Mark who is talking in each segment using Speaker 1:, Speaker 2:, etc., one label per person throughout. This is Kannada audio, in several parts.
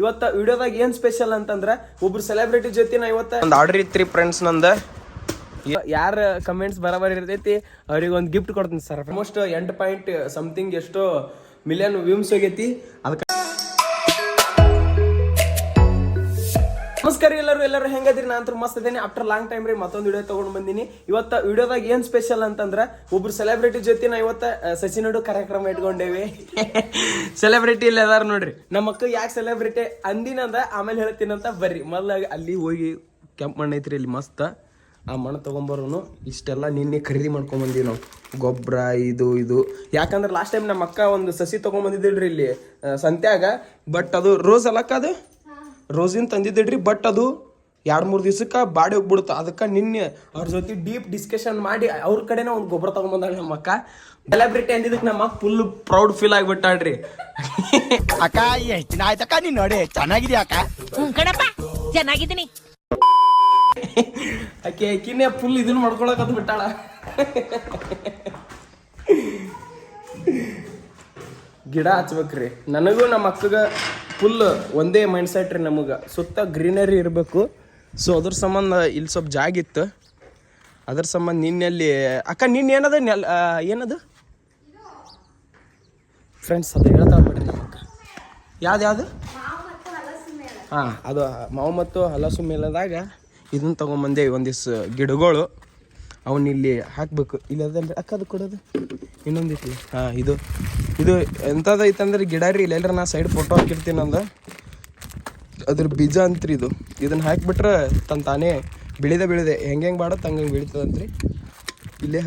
Speaker 1: ಇವತ್ತು ವಿಡಿಯೋದಾಗ ಏನು ಸ್ಪೆಷಲ್ ಅಂತಂದ್ರೆ ಒಬ್ರು ಸೆಲೆಬ್ರಿಟಿ ಜೊತೆ ನಾ ಇವತ್ತು ಒಂದು ಆರ್ಡರ್ ಇತ್ತು ಫ್ರೆಂಡ್ಸ್ ನಂದು. ಯಾರ ಕಮೆಂಟ್ಸ್ ಬರೋಬರಿ ಇರ್ತೈತಿ ಅವ್ರಿಗೆ ಒಂದು ಗಿಫ್ಟ್ ಕೊಡ್ತೀನಿ ಸರ್. ಆಲ್ಮೋಸ್ಟ್ 8 ಎಷ್ಟೋ ಮಿಲಿಯನ್ ವ್ಯೂಸ್ ಹೋಗೈತಿ. ಅದಕ್ಕೆ ನಮಸ್ಕಾರ ಎಲ್ಲರೂ ಹೆಂಗದ್ರಿ? ನಾನು ಮಸ್ತ್ ಇದ್ದೇನೆ. ಆಫ್ಟರ್ ಲಾಂಗ್ ಟೈಮ್ ರೀ ಮತ್ತೊಂದು ವಿಡಿಯೋ ತಗೊಂಡು ಬಂದಿನಿ. ಇವತ್ತು ವಿಡಿಯೋದಾಗ ಏನ್ ಸ್ಪೆಷಲ್ ಅಂತಂದ್ರೆ ಒಬ್ರು ಸೆಲೆಬ್ರಿಟಿ ಜೊತೆ ನಾ ಇವತ್ತು ಸಸಿ ನಡು ಕಾರ್ಯಕ್ರಮ ಇಟ್ಕೊಂಡೇವಿ. ಸೆಲೆಬ್ರಿಟಿ ಇಲ್ಲಿ ಅದಾರ ನೋಡ್ರಿ. ನಮ್ಮ ಅಕ್ಕ ಯಾಕೆ ಸೆಲೆಬ್ರಿಟಿ ಅಂದಿನಂದ ಆಮೇಲೆ ಹೇಳ್ತೀನಂತ ಬರ್ರಿ. ಮೊದ್ಲ ಅಲ್ಲಿ ಹೋಗಿ ಕೆಂಪ್ ಮಣ್ಣು ಐತ್ರಿ ಇಲ್ಲಿ ಮಸ್ತ್. ಆ ಮಣ್ಣು ತೊಗೊಂಬರೋನು ಇಷ್ಟೆಲ್ಲ ನಿನ್ನೆ ಖರೀದಿ ಮಾಡ್ಕೊಂಡ್ ಬಂದೀವಿ ನಾವು. ಗೊಬ್ಬರ ಇದು ಯಾಕಂದ್ರೆ ಲಾಸ್ಟ್ ಟೈಮ್ ನಮ್ಮ ಅಕ್ಕ ಒಂದು ಸಸಿ ತೊಗೊಂಬಂದಿದ್ದಿಲ್ರಿ ಇಲ್ಲಿ ಸಂತ್ಯಾಗ. ಬಟ್ ಅದು ರೋಸ್ ಅಲ್ಲಕ್ಕ, ಅದು ರೋಸಿನ ತಂದಿದ್ದಿಡ್ರಿ. ಬಟ್ ಅದು 2-3 ದಿವ್ಸಕ್ಕೆ ಬಾಡಿ ಹೋಗ್ಬಿಡುತ್ತೆ. ಅದಕ್ಕೆ ನಿನ್ನೆ ಅವ್ರ ಜೊತೆ ಡೀಪ್ ಡಿಸ್ಕಷನ್ ಮಾಡಿ ಅವ್ರ ಕಡೆನೇ ಒಂದು ಗೊಬ್ಬರ ತೊಗೊಂಬಂದಾಳ ನಮ್ಮ ಅಕ್ಕ. ಸೆಲೆಬ್ರಿಟಿ ಅಂದಿದ್ದಕ್ಕೆ ನಮ್ಮ ಅಕ್ಕ ಫುಲ್ ಪ್ರೌಡ್ ಫೀಲ್ ಆಗಿಬಿಟ್ಟಾಳ್ರಿ.
Speaker 2: ಅಕ್ಕ ಎಷ್ಟು ದಿನ ಆಯ್ತಕ್ಕ ನೀನ್ ನೋಡಿ ಚೆನ್ನಾಗಿದ್ಯಾ ಅಕ್ಕ?
Speaker 3: ಕಣಪ್ಪ ಚೆನ್ನಾಗಿದ್ದೀನಿ.
Speaker 1: ಆಕಿನೇ ಫುಲ್ ಇದನ್ನ ಮಾಡ್ಕೊಳಕತ್ ಬಿಟ್ಟಾಳ. ಗಿಡ ಹಚ್ಬೇಕ್ರಿ. ನನಗೂ ನಮ್ಮ ಅಕ್ಕಗ ಫುಲ್ ಒಂದೇ ಮೈಂಡ್ ಸೆಟ್ ರೀ. ನಮಗೆ ಸುತ್ತ ಗ್ರೀನರಿ ಇರಬೇಕು. ಸೊ ಅದ್ರ ಸಂಬಂಧ ಇಲ್ಲಿ ಸ್ವಲ್ಪ ಜಾಗ ಇತ್ತು. ಅದ್ರ ಸಂಬಂಧ ನಿನ್ನೆಲ್ಲಿ ಅಕ್ಕ ನಿನ್ನೆ ಏನದು ಫ್ರೆಂಡ್ಸ್ ಅದು ಹೇಳ್ತಾ ಬಿಡ್ರಿ ನಮ್ಮ ಅಕ್ಕ. ಯಾವ್ದು ಹಾಂ, ಅದು ಮಾವು ಮತ್ತು ಹಲಸು ಮೇಲದಾಗ ಇದನ್ನ ತೊಗೊಂಬಂದೇವಿ. ಒಂದಿವ್ಸ ಗಿಡಗಳು ಅವನ್ನ ಇಲ್ಲಿ ಹಾಕ್ಬೇಕು. ಇಲ್ಲ ಅದಲ್ರಿ ಅಕ್ಕ ಅದು ಕೊಡೋದು ಇನ್ನೊಂದಿತ್ತು. ಹಾಂ, ಇದು ಎಂಥದೈತಂದ್ರೆ ಗಿಡ ರೀ. ಇಲ್ಲೆಲ್ಲರ ನಾ ಸೈಡ್ ಫೋಟೋ ಹಾಕಿರ್ತೀನಿ ಅಂದ. ಅದ್ರ ಬೀಜ ಅಂತ್ರಿ ಇದು. ಇದನ್ನ ಹಾಕಿಬಿಟ್ರೆ ತಾನೇ ಬೆಳೆದೆ ಹೆಂಗೆ ಬಾಡತ್ತೆ ಹಂಗೆ ಬೆಳೀತದಂತ್ರಿ. ಇಲ್ಲೇ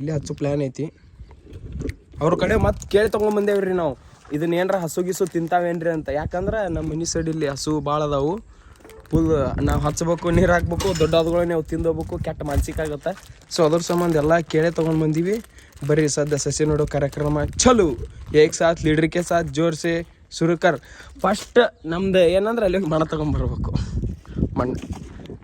Speaker 1: ಇಲ್ಲೇ ಹಚ್ಚು ಪ್ಲ್ಯಾನ್ ಐತಿ. ಅವ್ರ ಕಡೆ ಮತ್ತೆ ಕೇಳಿ ತೊಗೊಂಬಂದೇವ್ರಿ ನಾವು. ಇದನ್ನ ಏನರ ಹಸು ಗಿಸು ತಿಂತಾವೇನ್ರಿ ಅಂತ. ಯಾಕಂದ್ರೆ ನಮ್ಮ ಮನೆ ಸೈಡ್ ಇಲ್ಲಿ ಹಸು ಭಾಳ ಅದಾವು. ಫುಲ್ ನಾವು ಹಚ್ಬೇಕು, ನೀರು ಹಾಕ್ಬೇಕು, ದೊಡ್ಡದುಗಳನ್ನ ನಾವು ತಿಂದೋಗ್ಬೇಕು, ಕೆಟ್ಟ ಮಾನಸಿಕ ಆಗುತ್ತೆ. ಸೊ ಅದ್ರ ಸಂಬಂಧ ಎಲ್ಲ ಕೇಳೇ ತೊಗೊಂಡು ಬಂದೀವಿ. ಬರೀ ಸದ್ಯ ಸಸಿ ನೋಡೋ ಕಾರ್ಯಕ್ರಮ ಚಲೋ. ಏಕ್ ಸಾಥ್ ಲೀಡ್ರಿಗೆ ಸಾಥ್ ಜೋರ್ಸೆ ಸುರುಕರ್. ಫಸ್ಟ್ ನಮ್ದು ಏನಂದ್ರೆ ಅಲ್ಲಿ ಮಣ್ಣು ತೊಗೊಂಬರ್ಬೇಕು.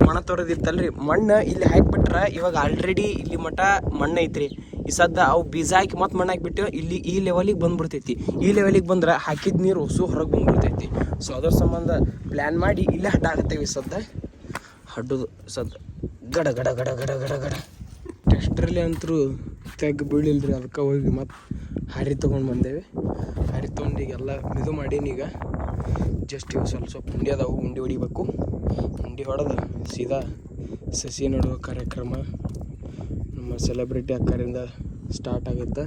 Speaker 1: ಮಣ್ಣು ತೊರೆದಿತ್ತಲ್ರಿ. ಮಣ್ಣು ಇಲ್ಲಿ ಹಾಕಿಬಿಟ್ರೆ ಇವಾಗ ಆಲ್ರೆಡಿ ಇಲ್ಲಿ ಮಟ್ಟ ಮಣ್ಣು ಐತ್ರಿ. ಈ ಸದ್ಯ ಅವು ಬೀಜ ಹಾಕಿ ಮತ್ತೆ ಮಣ್ಣು ಹಾಕಿಬಿಟ್ಟು ಇಲ್ಲಿ ಈ ಲೆವೆಲಿಗೆ ಬಂದ್ಬಿಡ್ತೈತಿ. ಈ ಲೆವೆಲಿಗೆ ಬಂದ್ರೆ ಹಾಕಿದ ನೀರು ಹೊಸು ಹೊರಗೆ ಬಂದ್ಬಿಡ್ತೈತಿ. ಸೊ ಅದ್ರ ಸಂಬಂಧ ಪ್ಲ್ಯಾನ್ ಮಾಡಿ ಇಲ್ಲೇ ಹಡ್ಡ ಆಗತ್ತೇವಿ. ಸದ್ಯ ಹಡ್ಡದು ಸದ್ಯ ಗಡ ಗಡ ಗಡ ಗಡ ಗಡ ಗಡ ಟೆಸ್ಟ್ರಲ್ಲಿ ಅಂತರೂ ತೆಗ್ ಬೀಳಿಲ್ರಿ. ಅದಕ್ಕೆ ಹೋಗಿ ಮತ್ತೆ ಹಾರಿ ತೊಗೊಂಡು ಬಂದೇವಿ. ಹಾರಿ ತೊಗೊಂಡು ಈಗೆಲ್ಲ ಇದು ಮಾಡೀನೀಗ. ಜಸ್ಟ್ ಇವು ಸ್ವಲ್ಪ ಉಂಡಿ ಅದಾವು, ಉಂಡಿ ಹೊಡಿಬೇಕು. ಉಂಡಿ ಹೊಡೆದು ಸೀದಾ ಸಸಿ ನೆಡುವ ಕಾರ್ಯಕ್ರಮ ನಮ್ಮ ಸೆಲೆಬ್ರಿಟಿ ಅಕ್ಕರಿಂದ ಸ್ಟಾರ್ಟ್ ಆಗುತ್ತೆ.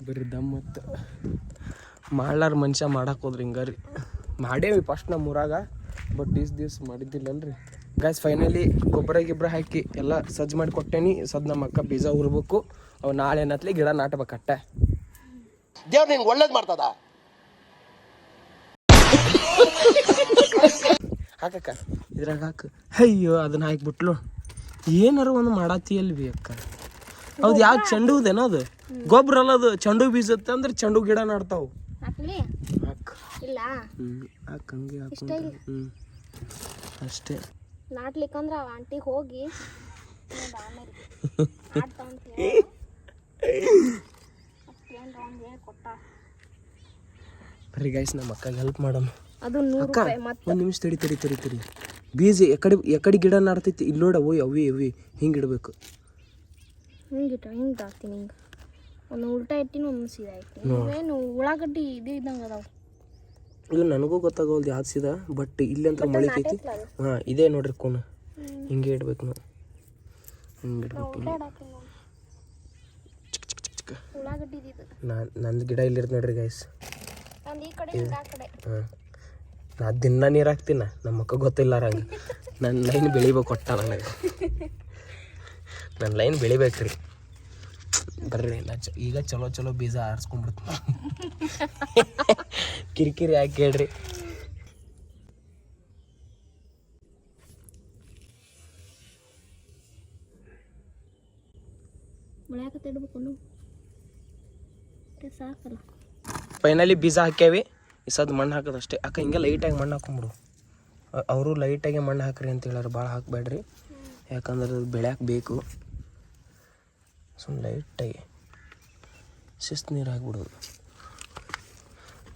Speaker 1: ಬರೀ ದಮ್ಮತ್ತು ಮಾಡ್ಲಾರ ಮನುಷ್ಯ ಮಾಡಕ್ಕೆ ಹೋದ್ರಿ ಹಿಂಗಾರಿ. ಮಾಡೇವಿ ಫಸ್ಟ್ ನಮ್ಮ ಊರಾಗ. ಬಟ್ ದಿವ್ಸ ಮಾಡಿದ್ದಿಲ್ಲಲ್ರಿ ಗೈಸ್. ಫೈನಲಿ ಗೊಬ್ಬರ ಹಾಕಿ ಎಲ್ಲ ಸಜ್ಜು ಮಾಡಿ ಕೊಟ್ಟೇನಿ. ಸದ್ ನಮ್ಮ ಅಕ್ಕ ಬೀಜ ಉರ್ಬೇಕು. ಅವು ನಾಳೆ ಏನತ್ಲಿ ಗಿಡ ನಾಟಬೇಕಟ್ಟ.
Speaker 2: ದೇವ್ರು ನಿಂಗೆ ಒಳ್ಳೇದು ಮಾಡ್ತದ.
Speaker 1: ಹಾಕಕ್ಕ ಇದ್ರಾಗ ಹಾಕು. ಅಯ್ಯೋ ಅದನ್ನ ಹಾಕಿಬಿಟ್ಲು. ಏನಾರು ಒಂದು ಮಾಡತ್ತೀಯಲ್ವಿ ಅಕ್ಕ. ಹೌದು, ಯಾವ ಚೆಂಡು ಹೂದೇನೋ ಅದು? ಗೊಬ್ಬರ ಅಲ್ಲ ಅದು, ಚೆಂಡು ಬೀಜತ್ತೆ ಅಂದ್ರೆ ಚೆಂಡು ಗಿಡ ನಾಡ್ತಾವು. ಹಾಕ ಹಂಗೆ ಅಷ್ಟೇ.
Speaker 4: ನಾಟ್ಲಿಕ್ಕಂದ್ರ ಆಂಟಿಗೆ ಹೋಗಿ
Speaker 1: ಬರ್ರಿ ಗೈಸ್, ನಮ್ಮ ಅಕ್ಕಗೆ ಹೆಲ್ಪ್ ಮಾಡಮ್ಮ.
Speaker 4: ಅದು
Speaker 1: ಅಕ್ಕ ಒಂದು ನಿಮಿಷ ತಡಿ. ಬೀಜ ಎಕಡೆ ಗಿಡ ನಾಡ್ತೈತಿ ಇಲ್ಲಿ ನೋಡ. ಅವಿ ಹಿಂಗೆ ಇಡಬೇಕು.
Speaker 4: ಹಿಂಗೆ ಹಾಕ್ತೀನಿ. ಹಿಂಗೆ ಒಂದು ಉಲ್ಟಾ ಇಟ್ಟಿನ ಒಂದು ಸೀದಾ ಇರ್ತೀನಿ. ಏನು ಉಳ್ಳಾಗಡ್ಡಿ ಇದ್ದಂಗೆ ಅದಾವ.
Speaker 1: ಇದು ನನಗೂ ಗೊತ್ತಾಗೋಲ್ದು ಯಾವ್ದು ಸೀದಾ. ಬಟ್ ಇಲ್ಲಿ ಅಂತ ಮೊಳಿತೈತಿ. ಹಾಂ, ಇದೇ ನೋಡ್ರಿ ಕೋನ. ಹಿಂಗೆ ಇಡ್ಬೇಕು ನಾವು. ಹಿಂಗೆ ಇಡ್ಬೇಕು. ನಂದು ಗಿಡ ಇಲ್ಲಿರ್ತ ನೋಡ್ರಿ ಗೈಸ್. ಹಾಂ, ನಾ ದಿನ ನೀರು ಹಾಕ್ತೀನ. ನಮ್ಮ ಅಕ್ಕ ಗೊತ್ತಿಲ್ಲ ಹಂಗೆ. ನನ್ನ ಲೈನ್ ಬೆಳಿಬೇಕು ಒಟ್ಟ. ನನಗೆ ನನ್ನ ಲೈನ್ ಬೆಳಿಬೇಕ್ರಿ. ಬರ್ರಿ ಈಗ ಚಲೋ ಬೀಜ ಆರಿಸ್ಕೊಂಡ್ಬಿಡ್ತೀನಿ. ಕಿರಿಕಿರಿ ಯಾಕೆ ಹೇಳ್ರಿ. ಫೈನಲಿ ಬೀಜ ಹಾಕ್ಯಾವಿ. ಈ ಸದ್ ಮಣ್ಣು ಹಾಕೋದಷ್ಟೇ ಅಕ್ಕ. ಹಿಂಗೆ ಲೈಟಾಗಿ ಮಣ್ಣು ಹಾಕೊಂಬಿಡು. ಅವರು ಲೈಟಾಗಿ ಮಣ್ಣು ಹಾಕ್ರಿ ಅಂತ ಹೇಳಾರ. ಭಾಳ ಹಾಕಬೇಡ್ರಿ, ಯಾಕಂದ್ರೆ ಅದು ಬೆಳ್ಯಾಕೆ ಬೇಕು. ಸುಮ್ಮನೆ ಲೈಟಾಗಿ ಶಿಸ್ತು ನೀರು ಹಾಕ್ಬಿಡೋದು.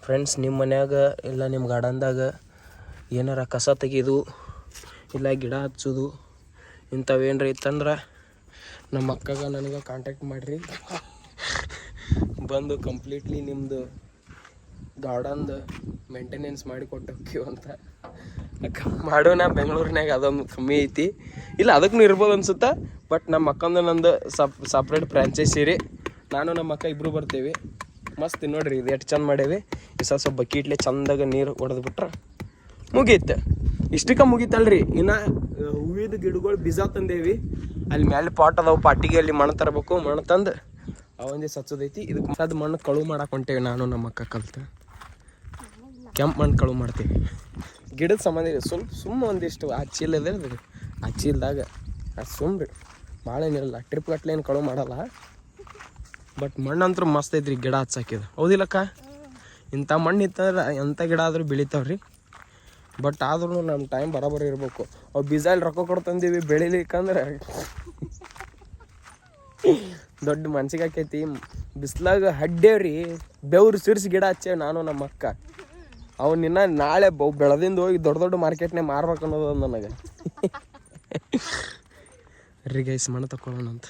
Speaker 1: ಫ್ರೆಂಡ್ಸ್, ನಿಮ್ಮ ಮನ್ಯಾಗ ಇಲ್ಲ ನಿಮ್ಮ ಗಾರ್ಡನ್ದಾಗ ಏನಾರ ಕಸ ತೆಗೆಯೋದು ಇಲ್ಲ ಗಿಡ ಹಚ್ಚೋದು ಇಂಥವೇನ್ರ ಇತ್ತಂದ್ರೆ ನಮ್ಮ ಅಕ್ಕಗೆ ನನಗೆ ಕಾಂಟ್ಯಾಕ್ಟ್ ಮಾಡಿರಿ. ಬಂದು ಕಂಪ್ಲೀಟ್ಲಿ ನಿಮ್ಮದು ಗಾರ್ಡನ್ದು ಮೇಂಟೆನೆನ್ಸ್ ಮಾಡಿ ಕೊಟ್ಟೋಕ್ಕಿವು ಅಂತ. ಅಕ್ಕ ಮಾಡೋಣ. ಬೆಂಗಳೂರಿನಾಗ ಅದೊಂದು ಕಮ್ಮಿ ಐತಿ, ಇಲ್ಲ ಅದಕ್ಕೂ ಇರ್ಬೋದು ಅನ್ಸುತ್ತೆ. ಬಟ್ ನಮ್ಮ ಅಕ್ಕಂದು ನಂದು ಸಪ್ರೇಟ್ ಫ್ರಾಂಚೈಸಿ ರೀ. ನಾನು ನಮ್ಮ ಅಕ್ಕ ಇಬ್ಬರು ಬರ್ತೀವಿ. ಮಸ್ತ್ ನೋಡ್ರಿ, ಇದು ಎಷ್ಟು ಚಂದ ಮಾಡೇವಿ. ಈ ಸ್ವಲ್ಪ ಬಕೀಟ್ಲೆ ಚಂದಾಗ ನೀರು ಹೊಡೆದ್ಬಿಟ್ರೆ ಮುಗೀತು. ಇಷ್ಟಕ್ಕೆ ಮುಗೀತಲ್ರಿ. ಇನ್ನು ಹೂವಿದ ಗಿಡಗಳು ಬೀಜ ತಂದೇವಿ. ಅಲ್ಲಿ ಮೇಲೆ ಪಾಟ್ ಅದಾವು, ಪಾಟಿಗೆ ಅಲ್ಲಿ ಮಣ್ಣು ತರಬೇಕು. ಮಣ್ಣು ತಂದು ಅವಂದೇ ಸಚ್ಚೋದೈತಿ. ಇದಕ್ಕೆ ಅದು ಮಣ್ಣು ಕಳುವು ಮಾಡಕ್ಕೆ ಹೊಂಟೇವಿ ನಾನು ನಮ್ಮ ಅಕ್ಕ ಕಲ್ತು. ಕೆಂಪು ಮಣ್ಣು ಕಳುವು ಮಾಡ್ತೀವಿ. ಗಿಡದ ಸಂಬಂಧ ಸುಮ್ಮ ಒಂದಿಷ್ಟು ಆ ಚೀಲ ಇದೆ, ಆ ಚೀಲದಾಗ ಅದು ಸುಮ್ಮನೆ ಭಾಳ ಏನಿರಲ್ಲ. ಟ್ರಿಪ್ ಗಟ್ಲೆ ಏನು ಕಳುವು ಮಾಡಲ್ಲ. ಬಟ್ ಮಣ್ಣು ಅಂತೂ ಮಸ್ತ್ ಐತ್ರಿ ಗಿಡ ಹಚ್ಚಾಕಿದು. ಹೌದಿಲ್ಲಕ್ಕ? ಇಂಥ ಮಣ್ಣು ಇತ್ತಂದ್ರೆ ಎಂಥ ಗಿಡ ಆದರೂ ಬೆಳಿತಾವ್ರಿ. ಬಟ್ ಆದ್ರೂ ನಮ್ಮ ಟೈಮ್ ಬರೋಬ್ಬರಿ ಇರಬೇಕು. ಅವು ಬೀಜ ಇಲ್ಲಿ ರೊಕ್ಕ ಕೊಡ್ತಂದೀವಿ ಬೆಳಿಲಿಕ್ಕಂದ್ರೆ ದೊಡ್ಡ ಮನ್ಸಿಗೆ ಆಕೈತಿ. ಬಿಸ್ಲಾಗ ಹಡ್ಡೇವ್ರಿ, ಬೆವ್ರು ಸಿರ್ಸಿ ಗಿಡ ಹಚ್ಚೇವಿ ನಾನು ನಮ್ಮ ಅಕ್ಕ. ಅವನಿನ್ನ ನಾಳೆ ಬೆಳೆದಿಂದ ಹೋಗಿ ದೊಡ್ಡ ದೊಡ್ಡ ಮಾರ್ಕೆಟ್ನಾಗ ಮಾರ್ಬೇಕು ಅನ್ನೋದು ನನಗೆ. ರೀ ಗೈಸ್, ಮಣ್ಣು ತಗೊಳ್ಳೋಣ ಅಂತ.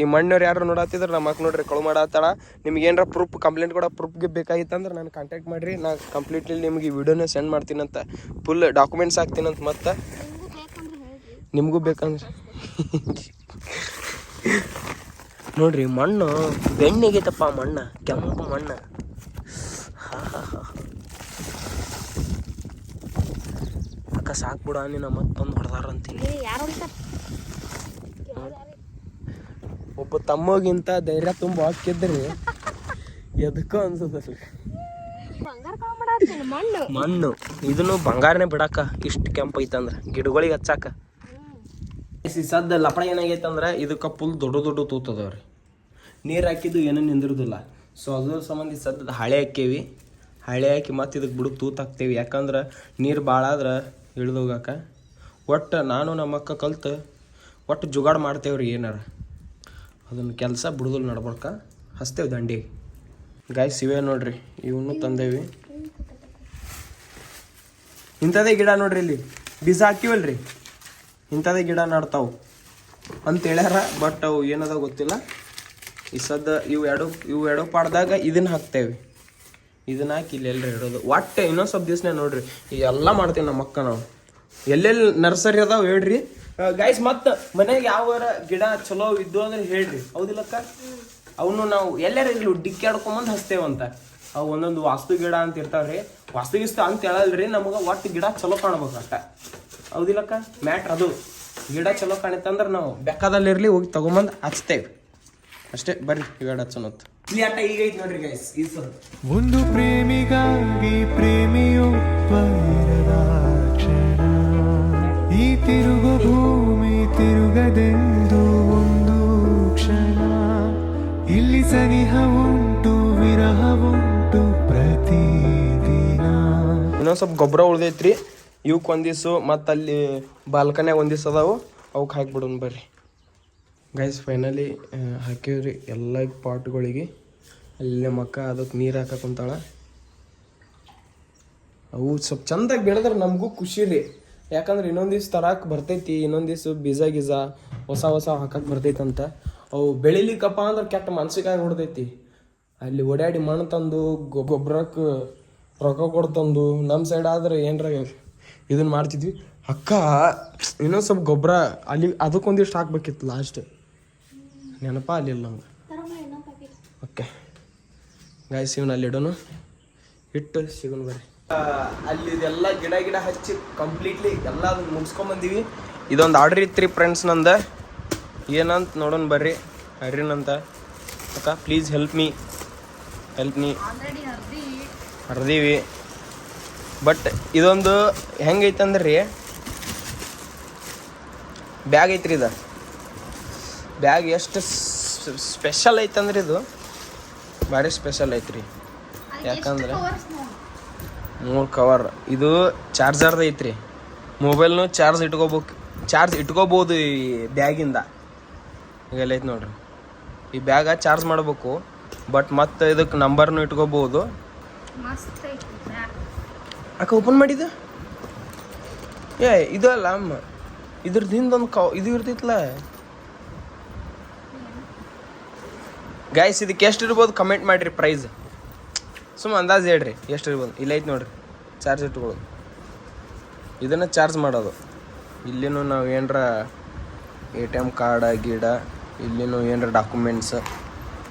Speaker 1: ಈ ಮಣ್ಣವ್ರು ಯಾರು ನೋಡತ್ತಿದ್ರೆ ನಮ್ಮ ಅಕ್ಕ ನೋಡ್ರಿ ಕಳು ಮಾಡತ್ತಾಳ. ನಿಮ್ಗೆ ಏನಾರ ಪ್ರೂಫ್ ಕಂಪ್ಲೇಂಟ್ ಕೂಡ ಪ್ರೂಫ್ಗೆ ಬೇಕಾಗಿತ್ತಂದ್ರೆ ನಾನು ಕಾಂಟ್ಯಾಕ್ಟ್ ಮಾಡಿರಿ. ನಾನು ಕಂಪ್ಲೀಟ್ಲಿ ನಿಮ್ಗೆ ಈ ವಿಡಿಯೋನ ಸೆಂಡ್ ಮಾಡ್ತೀನಂತ, ಫುಲ್ ಡಾಕ್ಯುಮೆಂಟ್ಸ್ ಹಾಕ್ತೀನಂತ. ಮತ್ತು ನಿಮಗೂ ಬೇಕಂದ್ರೆ ನೋಡ್ರಿ, ಮಣ್ಣು ಬೆಣ್ಣೆಗೈತಪ್ಪ. ಮಣ್ಣು ಕೆಂಪು ಮಣ್ಣು. ಅಕ್ಕ ಸಾಕ್ಬಿಡ ನೀನು ಮತ್ತೊಂದು ಹೊಡೆದಾರಂತೀನಿ. ಒಬ್ಬ ತಮ್ಮಗಿಂತ ಧೈರ್ಯ ತುಂಬ ಹಾಕಿದ್ರಿ ಎದಕ್ಕೋ ಅನ್ಸದಲ್ರಿ. ಮಣ್ಣು ಇದನ್ನು ಬಂಗಾರನೇ ಬಿಡಾಕ ಇಷ್ಟು ಕೆಂಪು ಐತಂದ್ರೆ ಗಿಡಗಳಿಗೆ ಹಚ್ಚಾಕ. ಸದ್ದ ಲಪಡ ಏನಾಗೈತಂದ್ರೆ ಇದಕ್ಕೆ ಫುಲ್ ದೊಡ್ಡ ದೊಡ್ಡ ತೂತದವ್ರಿ. ನೀರು ಹಾಕಿದ್ದು ಏನೂ ನಿಂದಿರೋದಿಲ್ಲ. ಸೊ ಅದ್ರ ಸಂಬಂಧಿ ಸದ್ದ ಹಳೆ ಹಾಕೇವಿ. ಹಳೆ ಹಾಕಿ ಮತ್ತು ಇದಕ್ಕೆ ಬಿಡಕ್ಕೆ ತೂತು ಹಾಕ್ತೇವಿ. ಯಾಕಂದ್ರೆ ನೀರು ಭಾಳ ಆದ್ರೆ ಇಳ್ದೋಗಾಕ. ಒಟ್ಟು ನಾನು ನಮ್ಮ ಅಕ್ಕ ಕಲ್ತು ಒಟ್ಟು ಜುಗಾಡು ಮಾಡ್ತೇವ್ರಿ. ಏನಾರ ಅದನ್ನು ಕೆಲಸ ಬಿಡುದಲ್ ನಡ್ಬರ್ಕ ಹಚ್ತೇವೆ ದಂಡಿಗೆ. ಗಾಯ್ಸ್ ಇವೇ ನೋಡ್ರಿ, ಇವನು ತಂದೇವಿ. ಇಂಥದೇ ಗಿಡ ನೋಡ್ರಿ, ಇಲ್ಲಿ ಬೀಜ ಹಾಕಿವಲ್ರಿ, ಇಂಥದೇ ಗಿಡ ನಾಡ್ತಾವು ಅಂತ ಹೇಳ್ಯಾರ. ಬಟ್ ಅವು ಏನದ ಗೊತ್ತಿಲ್ಲ. ಈ ಸದ್ದ ಇವು ಎರಡು ಪಾಡ್ದಾಗ ಇದನ್ನ ಹಾಕ್ತೇವೆ. ಇದನ್ನ ಹಾಕಿ ಇಲ್ಲಿ ಎಲ್ಲರೂ ಇಡೋದು. ಒಟ್ಟು ಇನ್ನೊಂದು ಸ್ವಲ್ಪ ದಿವ್ಸನೇ ನೋಡ್ರಿ ಎಲ್ಲ ಮಾಡ್ತೀವಿ ನಮ್ಮ ಅಕ್ಕ ನಾವು. ಎಲ್ಲೆಲ್ಲಿ ನರ್ಸರಿ ಅದಾವ ಹೇಳ್ರಿ ಗೈಸ್. ಮತ್ತು ಮನೆಗೆ ಯಾವ ಗಿಡ ಚಲೋ ಇದ್ದು ಅಂದ್ರೆ ಹೇಳ್ರಿ. ಹೌದಿಲ್ಲಕ್ಕ? ಅವನು ನಾವು ಎಲ್ಲಾರ ಇರ್ಲಿ ಡಿಕ್ಕಿ ಆಡ್ಕೊಂಬಂದು ಹಚ್ತೇವಂತ. ಅವು ಒಂದೊಂದು ವಾಸ್ತು ಗಿಡ ಅಂತ ಇರ್ತಾವ್ರಿ. ವಾಸ್ತುಗಿಸ್ತು ಅಂತ ಹೇಳಲ್ರಿ, ನಮಗೆ ಒಟ್ಟು ಗಿಡ ಚಲೋ ಕಾಣ್ಬೇಕು ಅಷ್ಟ. ಹೌದಿಲ್ಲಕ್ಕ? ಮ್ಯಾಟ್ರ್ ಅದು. ಗಿಡ ಚಲೋ ಕಾಣಿತ್ತಂದ್ರೆ ನಾವು ಬೇಕಾದಲ್ಲಿರ್ಲಿ ಹೋಗಿ ತಗೊಂಬಂದು ಹಚ್ತೇವೆ ಅಷ್ಟೇ. ಬರ್ರಿ ಗಿಡ ಹಚ್ಚೋನತ್ತು. ಇಲ್ಲಿ ಆಟ ಈಗ ಐತಿ ನೋಡ್ರಿ ಗೈಸ್.
Speaker 5: ಒಂದು ಪ್ರೇಮಿಗಾಗಿ ಪ್ರೇಮಿಯೊಬ್ಬ ಈ ತಿರುಗು ಭೂಮಿ ತಿರುಗದೆಂದು ಒಂದು ಕ್ಷಣ. ಇಲ್ಲಿ ಸನಿಹ ಉಂಟು ವಿರಹ ಉಂಟು ಪ್ರತಿದಿನ.
Speaker 1: ಇನ್ನೊಂದು ಸ್ವಲ್ಪ ಗೊಬ್ಬರ ಉಳ್ದೈತ್ರಿ. ಇವಕ್ಕೆ ಒಂದಿವ್ಸು ಮತ್ತು ಅಲ್ಲಿ ಬಾಲ್ಕನ್ಯಾಗ ಒಂದಿವ್ಸ ಅದಾವು, ಅವಕ್ಕೆ ಹಾಕಿಬಿಡೋಣ ಬರ್ರಿ ಗೈಸ್. ಫೈನಲಿ ಹಾಕಿವ್ರಿ ಎಲ್ಲ ಪಾಟ್ಗಳಿಗೆ. ಅಲ್ಲಿ ನಮ್ಮ ಅಕ್ಕ ಅದಕ್ಕೆ ನೀರು ಹಾಕಕ್ಕೆ ಕುಂತಾಳ. ಅವು ಸ್ವಲ್ಪ ಚಂದಾಗಿ ಬೆಳೆದ್ರೆ ನಮಗೂ ಖುಷಿ ರೀ. ಯಾಕಂದ್ರೆ ಇನ್ನೊಂದು ದಿವ್ಸ ತರಕ್ಕೆ ಬರ್ತೈತಿ, ಇನ್ನೊಂದು ದಿವ್ಸ ಬೀಜ ಹೊಸ ಹಾಕಕ್ಕೆ ಬರ್ತೈತಂತ. ಅವು ಬೆಳಿಲಿಕ್ಕಪ್ಪ ಅಂದ್ರೆ ಕೆಟ್ಟ ಮನ್ಸಿಗಾಗಿ ಹೊಡ್ದೈತಿ. ಅಲ್ಲಿ ಓಡಾಡಿ ಮಣ್ಣು ತಂದು ಗೊಬ್ಬರಕ್ಕೆ ರೊಕ್ಕ ಕೊಡ್ತಂದು ನಮ್ಮ ಸೈಡ್ ಆದ್ರೆ ಏನರ ಇದನ್ನು ಮಾಡ್ತಿದ್ವಿ. ಅಕ್ಕ ಇನ್ನೊಂದು ಸ್ವಲ್ಪ ಗೊಬ್ಬರ ಅಲ್ಲಿ ಅದಕ್ಕೊಂದಿಷ್ಟು ಹಾಕ್ಬೇಕಿತ್ತು ಲಾಸ್ಟ್. ನೆನಪ ಅಲ್ಲಿಲ್ಲ ನಮ್ಗೆ. ಓಕೆ ಗಾಯ್ಸ್, ಇವನು ಅಲ್ಲಿ ಇಡೋನು ಇಟ್ಟು ಸಿಗೋಣ ಬರ್ರಿ. ಅಲ್ಲಿ ಇದೆಲ್ಲ ಗಿಡ ಹಚ್ಚಿ ಕಂಪ್ಲೀಟ್ಲಿ ಎಲ್ಲ ಅದನ್ನ ಮುಗಿಸ್ಕೊಂಬಂದೀವಿ. ಇದೊಂದು ಆರ್ಡ್ರ್ ಇತ್ತು ಫ್ರೆಂಡ್ಸ್ ನಂದು. ಏನಂತ ನೋಡೋಣ ಬರ್ರಿ. ಹರ್ರಿನಂತ ಅಕ್ಕ ಪ್ಲೀಸ್ ಹೆಲ್ಪ್ ಮೀ ಹರ್ದೀವಿ. ಬಟ್ ಇದೊಂದು ಹೆಂಗೈತಂದ್ರೆ ರೀ, ಬ್ಯಾಗ್ ಐತ್ರಿ. ಇದು ಬ್ಯಾಗ್ ಎಷ್ಟು ಸ್ಪೆಷಲ್ ಐತಂದ್ರೆ ಇದು ಭಾರಿ ಸ್ಪೆಷಲ್ ಐತ್ರಿ. ಯಾಕಂದ್ರೆ 3 ಕವರ್. ಇದು ಚಾರ್ಜರ್ದು ಐತ್ರಿ. ಮೊಬೈಲ್ನು ಚಾರ್ಜ್ ಇಟ್ಕೋಬೋದು ಈ ಬ್ಯಾಗಿಂದ. ಈಗೆಲ್ಲ ಐತೆ ನೋಡ್ರಿ. ಈ ಬ್ಯಾಗ ಚಾರ್ಜ್ ಮಾಡ್ಬೇಕು. ಬಟ್ ಮತ್ತು ಇದಕ್ಕೆ ನಂಬರ್ನು ಇಟ್ಕೋಬೋದು.
Speaker 4: ಮಸ್ತ್ ಐತಿ
Speaker 1: ಅಕ್ಕ ಓಪನ್ ಮಾಡಿದ ಇದು ಅಲ್ಲ ಅಮ್ಮ ಇದ್ರದ್ದು ಹಿಂದೊಂದು ಇದು ಇರ್ತೈತಲ್ಲ ಗೈಸ್ ಇದಕ್ಕೆ ಎಷ್ಟು ಇರ್ಬೋದು ಕಮೆಂಟ್ ಮಾಡಿರಿ ಪ್ರೈಸ್ ಸುಮ್ಮ ಅಂದಾಜು ಹೇಳ್ರಿ ಎಷ್ಟು ಇರ್ಬೋದು ಇಲ್ಲ ಐತೆ ನೋಡ್ರಿ ಚಾರ್ಜ್ ಇಟ್ಕೊಳ್ಳೋದು ಇದನ್ನು ಚಾರ್ಜ್ ಮಾಡೋದು ಇಲ್ಲಿನೂ ನಾವು ಏನರ ATM ಕಾರ್ಡ ಗೀಡ ಇಲ್ಲಿನೂ ಏನರ ಡಾಕ್ಯುಮೆಂಟ್ಸ್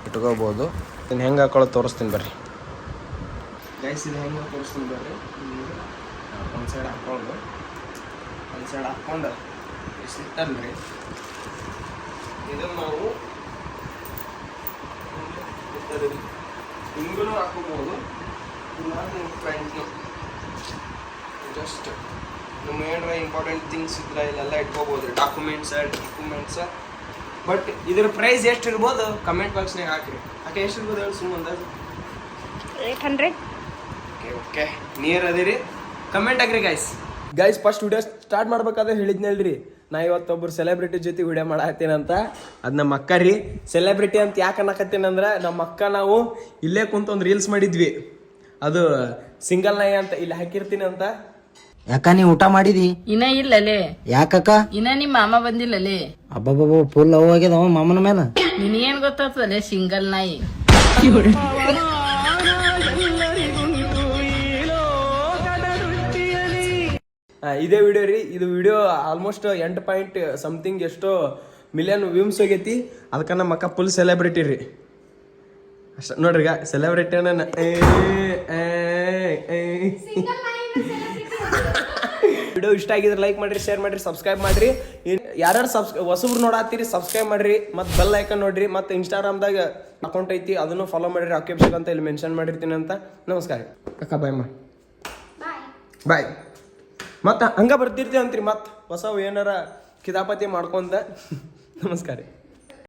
Speaker 1: ಇಟ್ಕೋಬೋದು ಇದನ್ನು ಹೆಂಗೆ ಹಾಕೊಳ್ಳೋದು ತೋರಿಸ್ತೀನಿ ಬರ್ರಿ ಗೈಸ್ ಇದು ಹೆಂಗೆ ತೋರಿಸ್ತೀನಿ ಬರ್ರಿ ಒಂದು ಸೈಡ್ ಹಾಕ್ಕೊಂಡು ಒಂದು ಸೈಡ್ ಹಾಕ್ಕೊಂಡು ಇಷ್ಟಲ್ರಿ ಇದನ್ನು ನಾವು ಹಿಂಗೂ ಹಾಕೋಬೋದು ಜಸ್ಟ್ ನಮ್ಮ ಏನಾರ ಇಂಪಾರ್ಟೆಂಟ್ ಥಿಂಗ್ಸ್ ಇದ್ರೆ ಇಲ್ಲೆಲ್ಲ ಇಟ್ಕೋಬೋದು ಡಾಕ್ಯುಮೆಂಟ್ಸ್ ಬಟ್ ಇದ್ರ ಪ್ರೈಸ್ ಎಷ್ಟು ಇರ್ಬೋದು ಕಮೆಂಟ್ ಬಾಕ್ಸ್ನಾಗ ಹಾಕ್ರಿ ಯಾಕೆ ಎಷ್ಟು ಇರ್ಬೋದು ಹೇಳಿ ಸುಮ್ಮನೆ
Speaker 4: 800.
Speaker 1: ಓಕೆ ನಿಯರ್ ಅದಿರಿ ಕಮೆಂಟ್ ಹಾಕ್ರಿ ಗೈಸ್ ಫಸ್ಟ್ ವಿಡಿಯೋ ಸ್ಟಾರ್ಟ್ ಮಾಡ್ಬೇಕಾದ್ರೆ ಹೇಳಿದ್ನಲ್ರಿ ನಾ ಇವತ್ತೊಬ್ಬರು ಸೆಲೆಬ್ರಿಟಿ ಜೊತೆ ವಿಡಿಯೋ ಮಾಡತ್ತೀನಂತ ಅದು ನಮ್ಮ ಅಕ್ಕ ರೀ ಸೆಲೆಬ್ರಿಟಿ ಅಂತ ಯಾಕೆ ಅನ್ನಕತ್ತೀನಂದ್ರೆ ನಮ್ಮ ಅಕ್ಕ ನಾವು ಇಲ್ಲೇ ಕುಂತ ಒಂದು ರೀಲ್ಸ್ ಮಾಡಿದ್ವಿ ಅದು ಸಿಂಗಲ್ ನಾಯಿ ಅಂತ ಇಲ್ಲಿ ಹಾಕಿರ್ತೀನಿ ಅಂತ
Speaker 2: ಯಾಕ ನೀ ಊಟ ಮಾಡಿದಿ
Speaker 3: ಇನ್ನ ಇಲ್ಲಲೇ
Speaker 2: ಯಾಕಕ್ಕ
Speaker 3: ಇನ್ನ ನಿಮ್ಮ ಮಾಮ ಬಂದಿಲ್ಲಲೇ
Speaker 2: ಅಬ್ಬಬ್ಬ ಫುಲ್ ಲವ್ ಆಗ್ಯದ ಮಾಮನ ಮೇಲೆ
Speaker 3: ನಿನಗೇನ್ ಗೊತ್ತಾಗ್ತದಲೇ ಸಿಂಗಲ್ ನಾಯಿ
Speaker 1: ಇದೇ ವಿಡಿಯೋ ರೀ ಇದು ವಿಡಿಯೋ ಆಲ್ಮೋಸ್ಟ್ 8.something ಎಷ್ಟೋ ಮಿಲಿಯನ್ ವ್ಯೂಮ್ಸ್ ಹೋಗೈತಿ ಅದಕ್ಕೆ ನಮ್ಮ ಅಕ್ಕ ಫುಲ್ ಸೆಲೆಬ್ರಿಟಿ ರೀ ಅಷ್ಟ ನೋಡ್ರಿ ಈಗ ಸೆಲೆಬ್ರಿಟಿ ವಿಡಿಯೋ ಇಷ್ಟ ಆಗಿದ್ರೆ ಲೈಕ್ ಮಾಡಿರಿ ಶೇರ್ ಮಾಡಿರಿ ಸಬ್ಸ್ಕ್ರೈಬ್ ಮಾಡಿರಿ ಯಾರ್ಯಾರು ಹೊಸಬ್ರು ನೋಡಾತೀರಿ ಸಬ್ಸ್ಕ್ರೈಬ್ ಮಾಡಿರಿ ಮತ್ತು ಬೆಲ್ ಐಕನ್ ನೋಡ್ರಿ ಮತ್ತು ಇನ್ಸ್ಟಾಗ್ರಾಮ್ದಾಗ ಅಕೌಂಟ್ ಐತಿ ಅದನ್ನು ಫಾಲೋ ಮಾಡಿರಿ ಅಕ್ಷಿಪ್ ಅಂತ ಇಲ್ಲಿ ಮೆನ್ಷನ್ ಮಾಡಿರ್ತೀನಿ ಅಂತ ನಮಸ್ಕಾರ ಅಕ್ಕ ಬಾಯ್ ಬಾಯ್ ಮತ್ತು ಹಂಗೆ ಬರ್ತಿರ್ತೀವಿ ಅಂತೀರಿ ಮತ್ತು ಹೊಸವು ಏನಾರ ಕಿತಾಪತಿ ಮಾಡ್ಕೊಂತ ನಮಸ್ಕಾರ